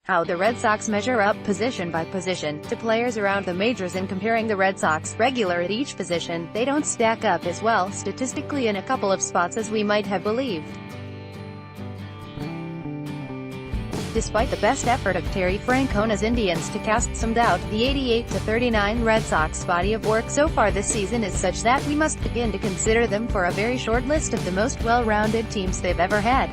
How the Red Sox measure up position by position to players around the majors. In comparing the Red Sox regular at each position, they don't stack up as well statistically in a couple of spots as we might have believed. Despite the best effort of Terry Francona's Indians to cast some doubt, the 88-39 Red Sox body of work so far this season is such that we must begin to consider them for a very short list of the most well-rounded teams they've ever had.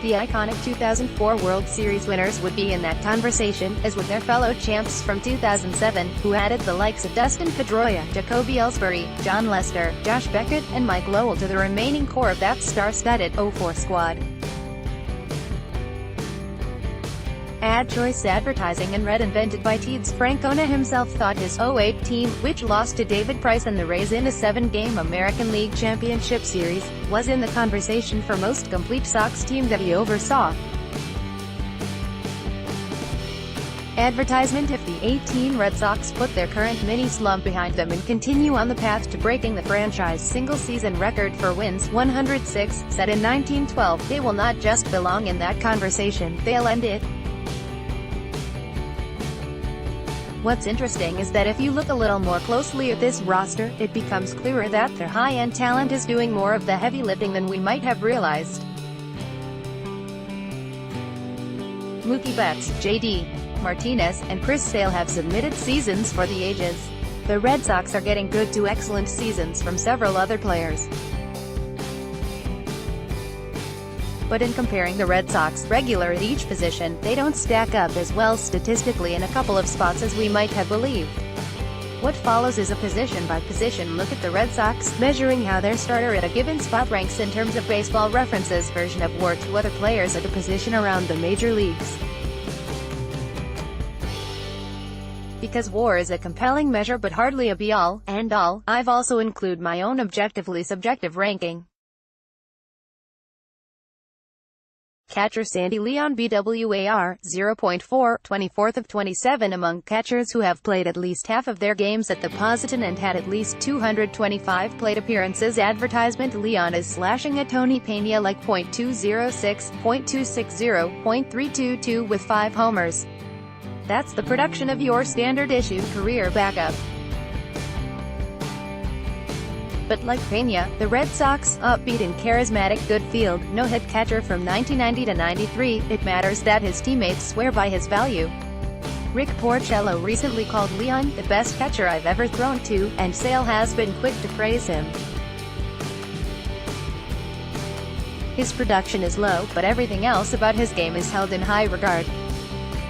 The iconic 2004 World Series winners would be in that conversation, as would their fellow champs from 2007, who added the likes of Dustin Pedroia, Jacoby Ellsbury, John Lester, Josh Beckett, and Mike Lowell to the remaining core of that star-studded 04 squad. Ad choice advertising and red invented by Teeds. Francona himself thought his '08 team, which lost to David Price and the Rays in a 7-game American League Championship Series, was in the conversation for most complete Sox team that he oversaw. Advertisement: if the 18 Red Sox put their current mini-slump behind them and continue on the path to breaking the franchise single-season record for wins, 106, set in 1912, they will not just belong in that conversation, they'll end it. What's interesting is that if you look a little more closely at this roster, it becomes clearer that their high-end talent is doing more of the heavy lifting than we might have realized. Mookie Betts, J.D. Martinez, and Chris Sale have submitted seasons for the ages. The Red Sox are getting good to excellent seasons from several other players. But in comparing the Red Sox regular at each position, they don't stack up as well statistically in a couple of spots as we might have believed. What follows is a position-by-position look at the Red Sox, measuring how their starter at a given spot ranks in terms of Baseball Reference's version of WAR to other players at a position around the major leagues. Because WAR is a compelling measure but hardly a be-all, end-all, I've also included my own objectively subjective ranking. Catcher Sandy Leon BWAR, 0.4, 24th of 27 among catchers who have played at least half of their games at the Positano and had at least 225 plate appearances. Advertisement: Leon is slashing at Tony Pena like .206, .260, .322 with 5 homers. That's the production of your standard-issue career backup. But like Pena, the Red Sox, upbeat and charismatic good field, no-hit catcher from 1990 to 93, it matters that his teammates swear by his value. Rick Porcello recently called Leon the best catcher I've ever thrown to, and Sale has been quick to praise him. His production is low, but everything else about his game is held in high regard.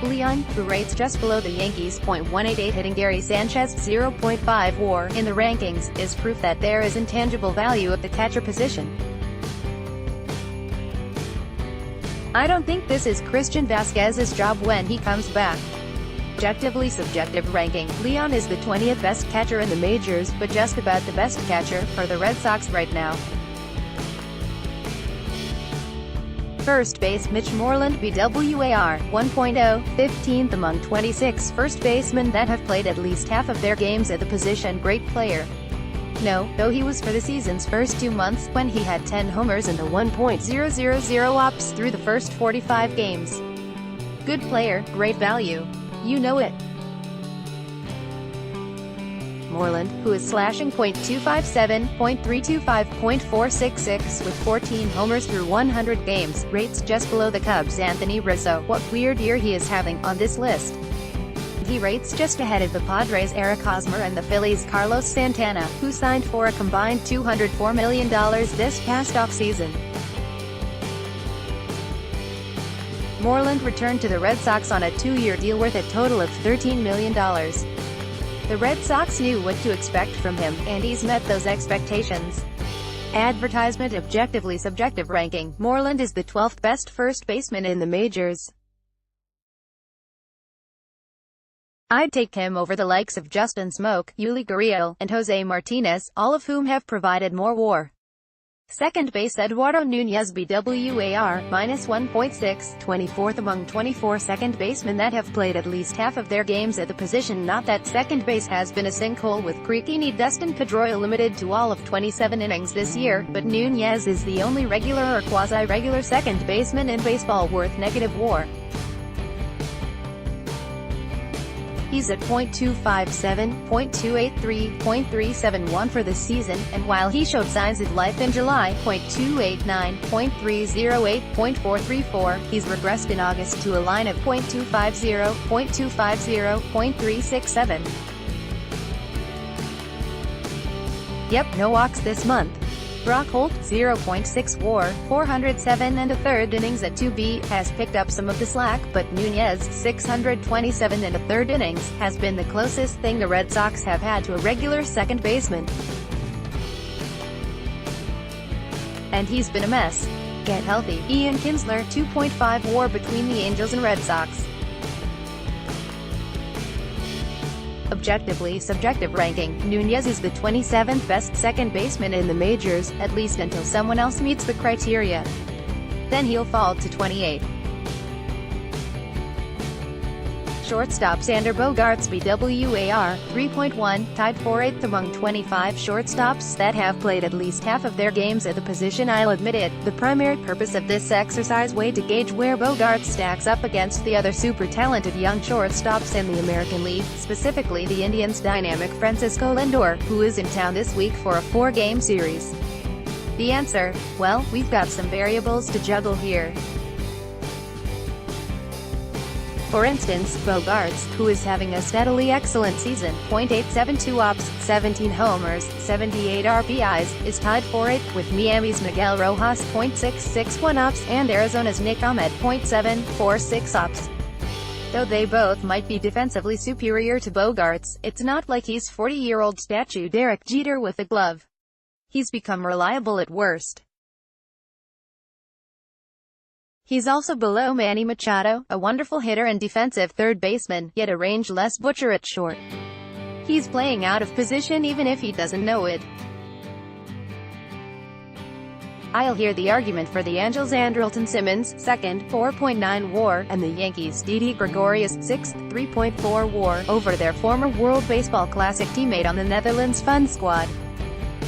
Leon, who rates just below the Yankees' .188 hitting Gary Sanchez 0.5 WAR in the rankings, is proof that there is intangible value at the catcher position. I don't think this is Christian Vasquez's job when he comes back. Objectively subjective ranking: Leon is the 20th best catcher in the majors, but just about the best catcher for the Red Sox right now. First base: Mitch Moreland BWAR, 1.0, 15th among 26 first basemen that have played at least half of their games at the position. Great player. No, though he was for the season's first 2 months, when he had 10 homers and a 1.000 OPS through the first 45 games. Good player, great value. You know it. Moreland, who is slashing .257, .325, .466 with 14 homers through 100 games, rates just below the Cubs' Anthony Rizzo. What weird year he is having on this list. He rates just ahead of the Padres' Eric Hosmer and the Phillies' Carlos Santana, who signed for a combined $204 million this past offseason. Moreland returned to the Red Sox on a 2-year deal worth a total of $13 million. The Red Sox knew what to expect from him, and he's met those expectations. Advertisement: objectively subjective ranking: Moreland is the 12th best first baseman in the majors. I'd take him over the likes of Justin Smoke, Yuli Gurriel, and Jose Martinez, all of whom have provided more WAR. Second base Eduardo Nunez BWAR, -1.6, 24th among 24 second basemen that have played at least half of their games at the position. Not that second base has been a sinkhole with creaky knee. Dustin Pedroia limited to all of 27 innings this year, but Nunez is the only regular or quasi-regular second baseman in baseball worth negative WAR. He's at .257, .283, .371 for this season, and while he showed signs of life in July, .289, .308, .434, he's regressed in August to a line of .250, .250, .367. Yep, no walks this month. Brock Holt, 0.6 WAR, 407 and a third innings at 2B, has picked up some of the slack, but Nunez, 627 and a third innings, has been the closest thing the Red Sox have had to a regular second baseman. And he's been a mess. Get healthy. Ian Kinsler, 2.5 WAR between the Angels and Red Sox. Objectively subjective ranking, Nunez is the 27th best second baseman in the majors, at least until someone else meets the criteria. Then he'll fall to 28. Shortstop Xander Bogaerts BWAR, 3.1, tied for 8th among 25 shortstops that have played at least half of their games at the position. I'll admit it, the primary purpose of this exercise way to gauge where Bogaerts stacks up against the other super talented young shortstops in the American League, specifically the Indians' dynamic Francisco Lindor, who is in town this week for a 4-game series. The answer? Well, we've got some variables to juggle here. For instance, Bogaerts, who is having a steadily excellent season, .872 ops, 17 homers, 78 RBIs, is tied for 8th with Miami's Miguel Rojas, .661 ops, and Arizona's Nick Ahmed, .746 ops. Though they both might be defensively superior to Bogaerts, it's not like he's 40-year-old statue Derek Jeter with a glove. He's become reliable at worst. He's also below Manny Machado, a wonderful hitter and defensive third baseman, yet a range-less butcher at short. He's playing out of position even if he doesn't know it. I'll hear the argument for the Angels Andrelton Simmons, 2nd, 4.9 WAR, and the Yankees Didi Gregorius, 6th, 3.4 WAR, over their former World Baseball Classic teammate on the Netherlands Fun Squad.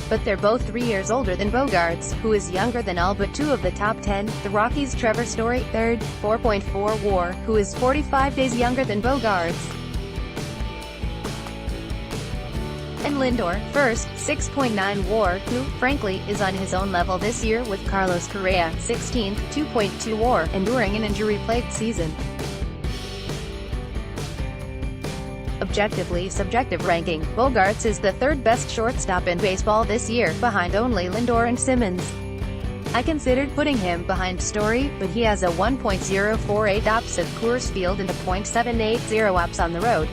But they're both 3 years older than Bogaerts, who is younger than all but 2 of the top 10, the Rockies' Trevor Story, 3rd, 4.4 WAR, who is 45 days younger than Bogaerts. And Lindor, 1st, 6.9 WAR, who, frankly, is on his own level this year with Carlos Correa, 16th, 2.2 WAR, enduring an injury-plagued season. Objectively subjective ranking, Bogaerts is the 3rd best shortstop in baseball this year, behind only Lindor and Simmons. I considered putting him behind Story, but he has a 1.048 ops at Coors Field and a .780 ops on the road.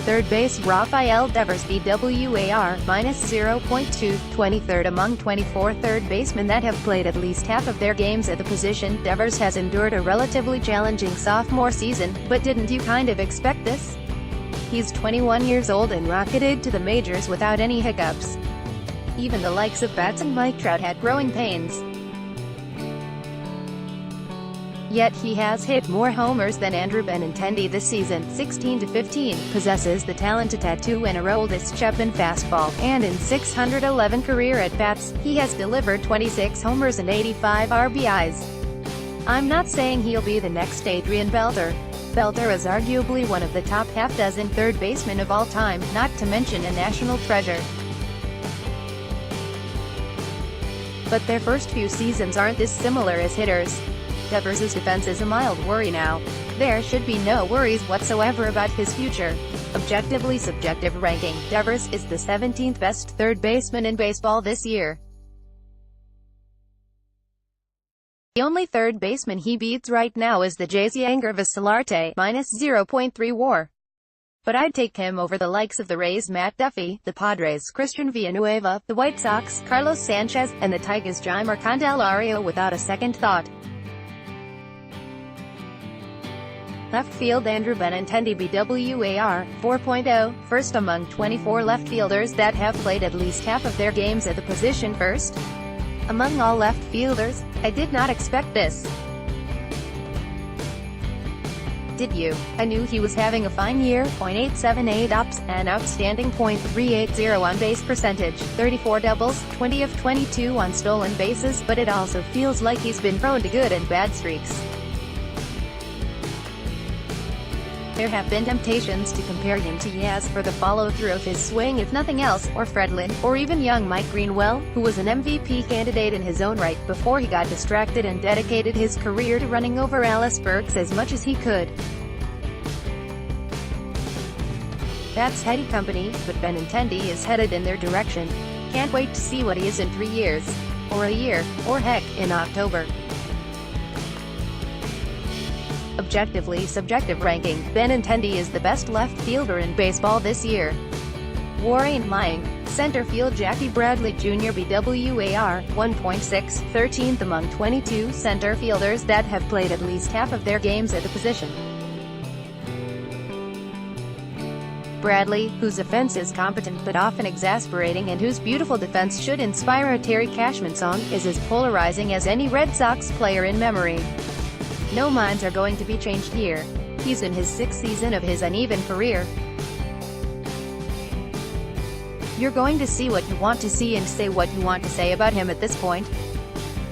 Third base Rafael Devers BWAR, -0.2, 23rd among 24 third basemen that have played at least half of their games at the position. Devers has endured a relatively challenging sophomore season, but didn't you kind of expect this? He's 21 years old and rocketed to the majors without any hiccups. Even the likes of Bats and Mike Trout had growing pains. Yet he has hit more homers than Andrew Benintendi this season, 16-15, possesses the talent to tattoo an oldest Chapman fastball, and in 611 career at-bats, he has delivered 26 homers and 85 RBIs. I'm not saying he'll be the next Adrian Beltre. Beltre is arguably one of the top half-dozen third basemen of all time, not to mention a national treasure. But their first few seasons aren't this similar as hitters. Devers' defense is a mild worry now. There should be no worries whatsoever about his future. Objectively subjective ranking, Devers is the 17th best third baseman in baseball this year. The only third baseman he beats right now is the Jays' Yanger Vasilarte, -0.3 WAR. But I'd take him over the likes of the Rays' Matt Duffy, the Padres' Christian Villanueva, the White Sox' Carlos Sanchez, and the Tigers' Jeimer Candelario without a second thought. Left field Andrew Benintendi BWAR 4.0, first among 24 left fielders that have played at least half of their games at the position first. Among all left fielders, I did not expect this. Did you? I knew he was having a fine year, .878 ops, an outstanding .380 on-base percentage, 34 doubles, 20 of 22 on stolen bases, but it also feels like he's been prone to good and bad streaks. There have been temptations to compare him to Yaz for the follow-through of his swing if nothing else, or Fredlin, or even young Mike Greenwell, who was an MVP candidate in his own right before he got distracted and dedicated his career to running over Alice Burks as much as he could. That's heady company, but Benintendi is headed in their direction. Can't wait to see what he is in 3 years. Or a year, or heck, in October. Objectively subjective ranking, Benintendi is the best left fielder in baseball this year. War ain't lying. Center field Jackie Bradley Jr. BWAR 1.6, 13th among 22 center fielders that have played at least half of their games at the position. Bradley, whose offense is competent but often exasperating and whose beautiful defense should inspire a Terry Cashman song, is as polarizing as any Red Sox player in memory. No minds are going to be changed here. He's in his 6th season of his uneven career. You're going to see what you want to see and say what you want to say about him at this point.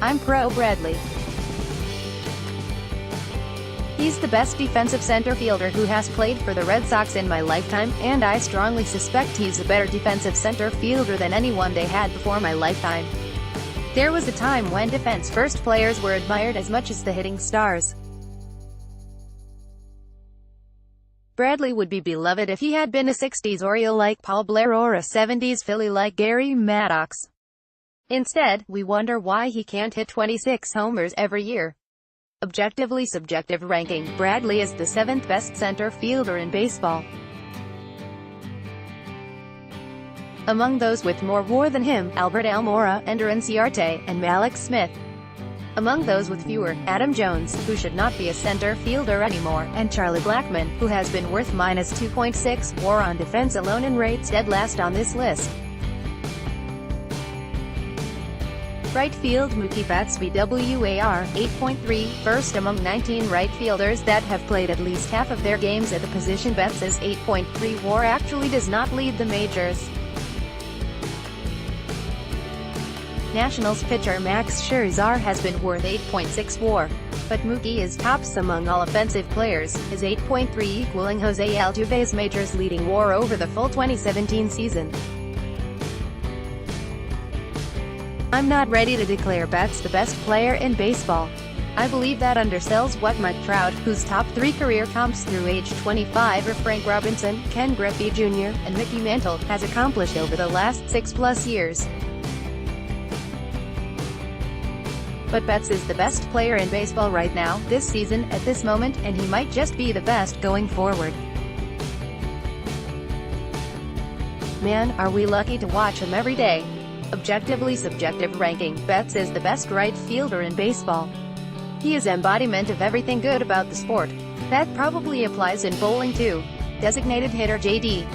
I'm pro Bradley. He's the best defensive center fielder who has played for the Red Sox in my lifetime, and I strongly suspect he's a better defensive center fielder than anyone they had before my lifetime. There was a time when defense-first players were admired as much as the hitting stars. Bradley would be beloved if he had been a 60s Oriole like Paul Blair or a 70s Philly like Gary Maddox. Instead, we wonder why he can't hit 26 homers every year. Objectively subjective ranking, Bradley is the 7th best center fielder in baseball. Among those with more WAR than him, Albert Almora, Ender Inciarte, and Malik Smith. Among those with fewer, Adam Jones, who should not be a center fielder anymore, and Charlie Blackmon, who has been worth -2.6 WAR on defense alone and rates dead last on this list. Right field Mookie Betts BWAR 8.3, first among 19 right fielders that have played at least half of their games at the position. Betts' 8.3 WAR actually does not lead the majors. Nationals pitcher Max Scherzer has been worth 8.6 WAR. But Mookie is tops among all offensive players, his 8.3 equaling Jose Altuve's majors leading WAR over the full 2017 season. I'm not ready to declare Betts the best player in baseball. I believe that undersells what Mike Trout, whose top 3 career comps through age 25 are Frank Robinson, Ken Griffey Jr., and Mickey Mantle, has accomplished over the last 6+ years. But Betts is the best player in baseball right now, this season, at this moment, and he might just be the best going forward. Man, are we lucky to watch him every day. Objectively subjective ranking, Betts is the best right fielder in baseball. He is embodiment of everything good about the sport. That probably applies in bowling too. Designated hitter JD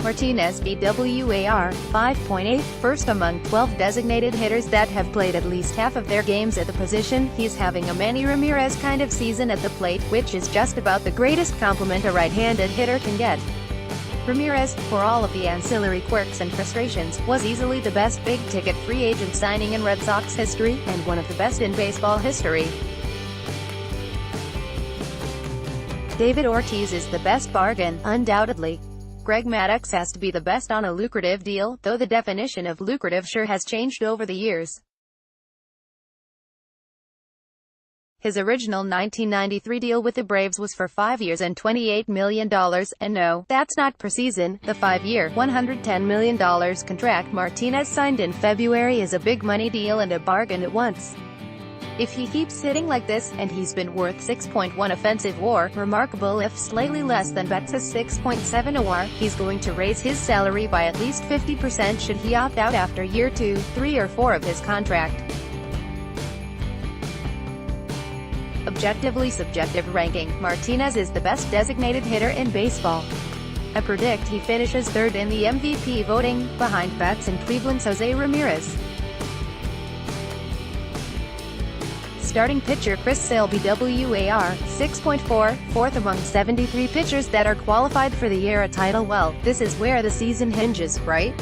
Martinez BWAR 5.8, first among 12 designated hitters that have played at least half of their games at the position. He's having a Manny Ramirez kind of season at the plate, which is just about the greatest compliment a right-handed hitter can get. Ramirez, for all of the ancillary quirks and frustrations, was easily the best big-ticket free agent signing in Red Sox history, and one of the best in baseball history. David Ortiz is the best bargain, undoubtedly. Greg Maddux has to be the best on a lucrative deal, though the definition of lucrative sure has changed over the years. His original 1993 deal with the Braves was for 5 years and $28 million, and no, that's not per season. The 5-year, $110 million contract Martinez signed in February is a big money deal and a bargain at once. If he keeps hitting like this, and he's been worth 6.1 offensive WAR, remarkable if slightly less than Betts' 6.7 WAR, he's going to raise his salary by at least 50% should he opt out after year 2, 3 or 4 of his contract. Objectively subjective ranking, Martinez is the best designated hitter in baseball. I predict he finishes third in the MVP voting, behind bats in Cleveland's Jose Ramirez. Starting pitcher Chris Sale BWAR, 6.4, fourth among 73 pitchers that are qualified for the ERA title. Well, this is where the season hinges, right?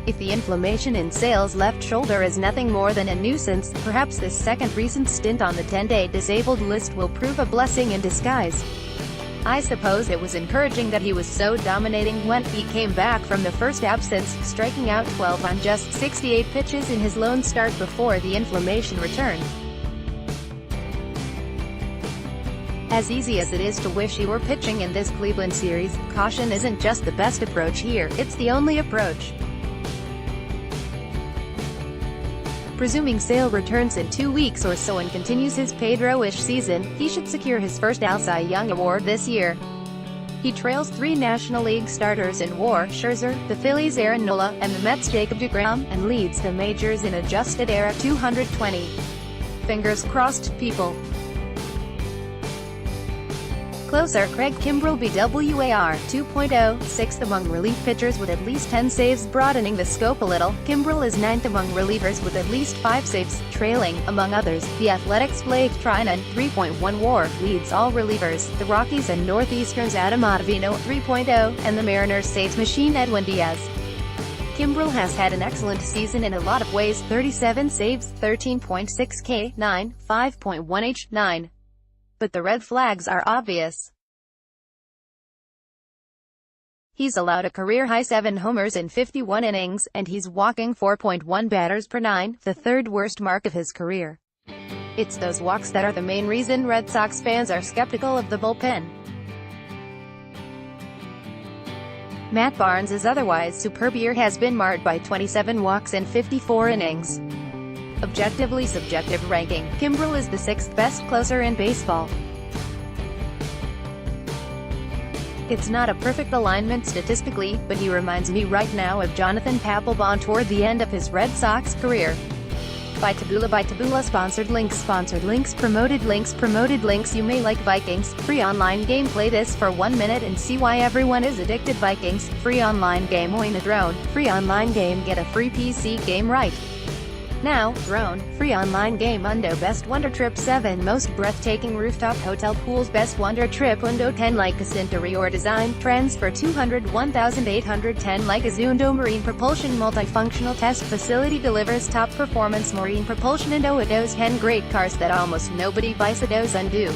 If the inflammation in Sale's left shoulder is nothing more than a nuisance, perhaps this second recent stint on the 10-day disabled list will prove a blessing in disguise. I suppose it was encouraging that he was so dominating when he came back from the first absence, striking out 12 on just 68 pitches in his lone start before the inflammation returned. As easy as it is to wish he were pitching in this Cleveland series, caution isn't just the best approach here, it's the only approach. Presuming Sale returns in 2 weeks or so and continues his Pedro-ish season, he should secure his first AL Cy Young award this year. He trails 3 National League starters in WAR, Scherzer, the Phillies' Aaron Nola, and the Mets' Jacob deGrom, and leads the majors in adjusted ERA 220. Fingers crossed, people. Closer Craig Kimbrel BWAR, 2.0, sixth among relief pitchers with at least 10 saves. Broadening the scope a little, Kimbrel is ninth among relievers with at least 5 saves, trailing, among others, the Athletics' Blake Trinan, 3.1 WAR, leads all relievers, the Rockies and Northeastern's Adam Ottavino, 3.0, and the Mariners' saves machine Edwin Diaz. Kimbrel has had an excellent season in a lot of ways, 37 saves, 13.6 K, 9, 5.1 H, 9. But the red flags are obvious. He's allowed a career-high 7 homers in 51 innings, and he's walking 4.1 batters per 9, the third worst mark of his career. It's those walks that are the main reason Red Sox fans are skeptical of the bullpen. Matt Barnes' otherwise superb year has been marred by 27 walks in 54 innings. Objectively subjective ranking, Kimbrel is the 6th best closer in baseball. It's not a perfect alignment statistically, but he reminds me right now of Jonathan Papelbon toward the end of his Red Sox career. By Taboola sponsored links, promoted links. You may like Vikings, free online game. Play this for 1 minute and see why everyone is addicted. Vikings, free online game. Win a drone, free online game. Get a free PC game right now. Drone, free online game. Undo best wonder trip. 7 most breathtaking rooftop hotel pools. Best wonder trip. Undo 10 Laicas interior design trends for 201,810 Laicas. Undo marine propulsion multifunctional test facility delivers top performance marine propulsion. Undo 10 great cars that almost nobody buys. Undo.